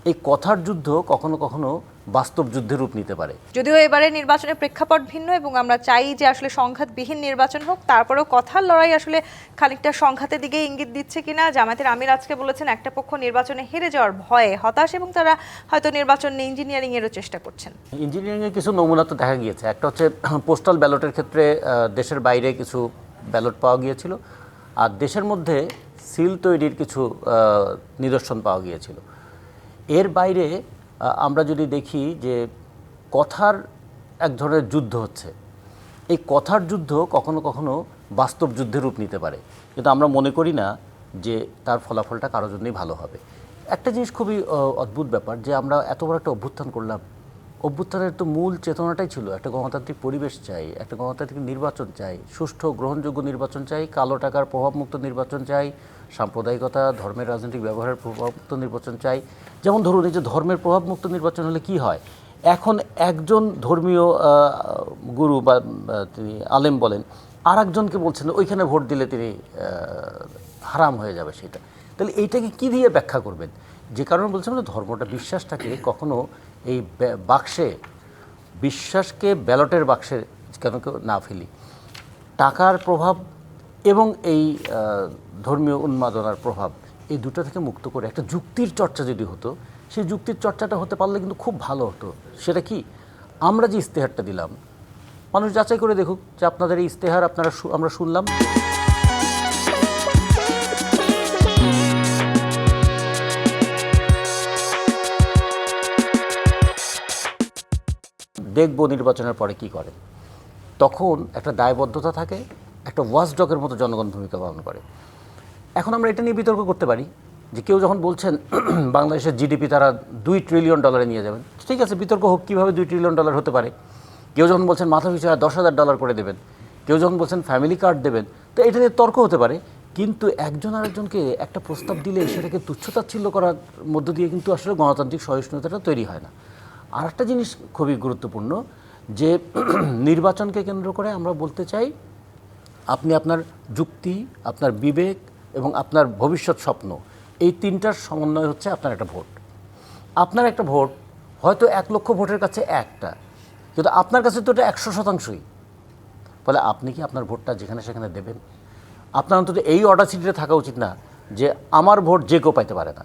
এই কথার যুদ্ধ কখনো কখনো বাস্তব যুদ্ধের রূপ নিতে পারে। যদিও এবারে নির্বাচনের প্রেক্ষাপট ভিন্ন এবং আমরা চাই যে আসলে সংঘাতবিহীন নির্বাচন হোক, তারপরেও কথার লড়াই আসলে খানিকটা সংঘাতের দিকে ইঙ্গিত দিচ্ছে কিনা। জামায়াতের আমির আজকে বলেছেন একটা পক্ষ নির্বাচনে হেরে যাওয়ার ভয়ে হতাশ এবং তারা হয়তো নির্বাচন ইঞ্জিনিয়ারিং এরও চেষ্টা করছেন। ইঞ্জিনিয়ারিংয়ের কিছু নমুনা তো দেখা গিয়েছে। একটা হচ্ছে পোস্টাল ব্যালটের ক্ষেত্রে দেশের বাইরে কিছু ব্যালট পাওয়া গিয়েছিল, আর দেশের মধ্যে সিল তৈরির কিছু নিদর্শন পাওয়া গিয়েছিল। এর বাইরে আমরা যদি দেখি যে কথার এক ধরনের যুদ্ধ হচ্ছে, এই কথার যুদ্ধ কখনো কখনো বাস্তব যুদ্ধের রূপ নিতে পারে, কিন্তু আমরা মনে করি না যে তার ফলাফলটা কারোর জন্যই ভালো হবে। একটা জিনিস খুবই অদ্ভুত ব্যাপার যে আমরা এত বড় একটা অভ্যুত্থান করলাম, অভ্যুত্থানের তো মূল চেতনাটাই ছিল একটা গণতান্ত্রিক পরিবেশ চাই, একটা গণতান্ত্রিক নির্বাচন চাই, সুষ্ঠু গ্রহণযোগ্য নির্বাচন চাই, কালো টাকার প্রভাবমুক্ত নির্বাচন চাই, সাম্প্রদায়িকতা ধর্মের রাজনৈতিক ব্যবহারের প্রভাবমুক্ত নির্বাচন চাই। যেমন ধরুন এই যে ধর্মের প্রভাবমুক্ত নির্বাচন হলে কি হয়, এখন একজন ধর্মীয় গুরু বা তিনি আলেম বলেন আর একজনকে বলছেন ওইখানে ভোট দিলে তিনি হারাম হয়ে যাবে সেটা। তাহলে এইটাকে কি দিয়ে ব্যাখ্যা করবেন? যে কারণে বলছেন না, ধর্মটা বিশ্বাসটাকে কখনো এই বাক্সে, বিশ্বাসকে ব্যালটের বাক্সে কেন কেউ না ফেলি। টাকার প্রভাব এবং এই ধর্মীয় উন্মাদনার প্রভাব, এই দুটো থেকে মুক্ত করে একটা যুক্তির চর্চা যদি হতো, সেই যুক্তির চর্চাটা হতে পারলে কিন্তু খুব ভালো হতো। সেটা কি, আমরা যে ইস্তেহারটা দিলাম, মানুষ যাচাই করে দেখুক যে আপনাদের এই ইস্তেহার আমরা শুনলাম, দেখব নির্বাচনের পরে কি করে। তখন একটা দায়বদ্ধতা থাকে, একটা ওয়াচডগের মতো জনগণ ভূমিকা পালন করে। এখন আমরা এটা নিয়ে বিতর্ক করতে পারি যে কেউ যখন বলছেন বাংলাদেশের জিডিপি তারা $2 ট্রিলিয়ন নিয়ে যাবেন, ঠিক আছে, বিতর্ক হোক কীভাবে $2 ট্রিলিয়ন হতে পারে। কেউ যখন বলছেন মাথা পিছু $10,000 করে দেবেন, কেউ যখন বলছেন ফ্যামিলি কার্ড দেবেন, তো এটা নিয়ে তর্ক হতে পারে। কিন্তু একজন আরেকজনকে একটা প্রস্তাব দিলে সেটাকে তুচ্ছতাচ্ছিল্য করার মধ্য দিয়ে কিন্তু আসলে গণতান্ত্রিক সহিষ্ণুতাটা তৈরি হয় না। আর একটা জিনিস খুবই গুরুত্বপূর্ণ যে নির্বাচনকে কেন্দ্র করে আমরা বলতে চাই আপনি আপনার যুক্তি, আপনার বিবেক এবং আপনার ভবিষ্যৎ স্বপ্ন, এই তিনটার সমন্বয় হচ্ছে আপনার একটা ভোট। আপনার একটা ভোট হয়তো 1 লক্ষ ভোটের কাছে একটা, কিন্তু আপনার কাছে তো এটা 100%ই। ফলে আপনি কি আপনার ভোটটা যেখানে সেখানে দেবেন? আপনার অন্তত এই অডাসিটিতে থাকা উচিত না যে আমার ভোট যে কেউ পাইতে পারে না।